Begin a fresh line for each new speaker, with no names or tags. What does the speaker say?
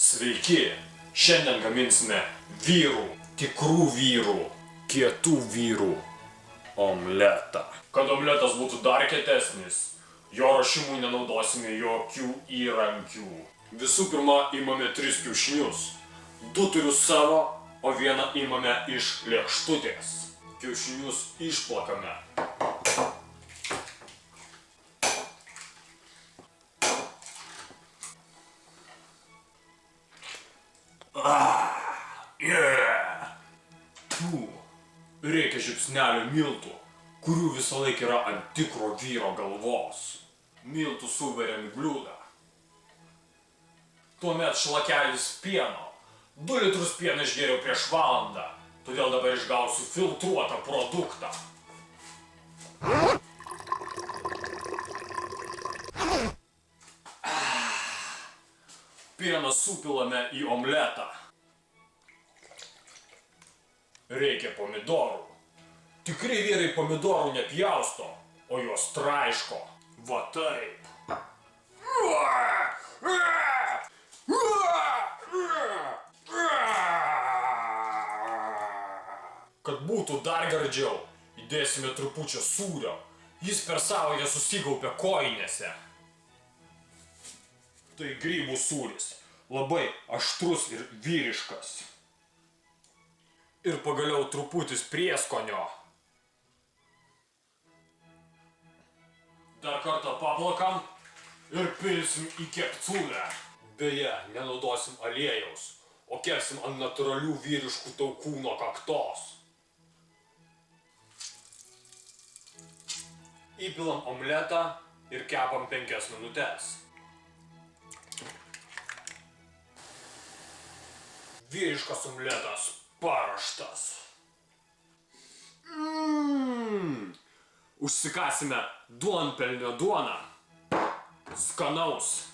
Sveiki! Šiandien gaminsime vyrų, tikrų vyrų, kietų vyrų omletą. Kad omletas būtų dar kietesnis, jo ruošimui nenaudosime jokių įrankių. Visų pirma, imame 3 kiaušinius. 2 turiu savo, o 1 imame iš lėkštutės. Kiaušinius išplakame. Reikia žiupsnelio miltų, kurių visą laiką yra ant tikro vyro galvos. Miltų suveriam į bliūdą. Tuomet šlakelis pieno. 2 litrus pieno išgėriau prieš valandą, todėl dabar išgausiu filtruotą produktą. Pieną supilame į omletą. Reikia pomidorų. Tikri vyrai pomidorų nepjausto, o juos traiško. Va taip. Kad būtų dar gardžiau, įdėsime trupučio sūrio. Jis per savaitę susigaupia kojinėse. Tai grybų sūris. Labai aštrus ir vyriškas. Ir pagaliau truputis prieskonio. Dar kartą paplakam ir pilsim į keptuvę. Beje, nenaudosim aliejaus, o kepsim ant natūralių vyriškų taukų nuo kaktos. Įpilam omletą ir kepam 5 minutes. Vyriškas omletas paruoštas. Užsikasime duonpelnio duoną. Skanaus.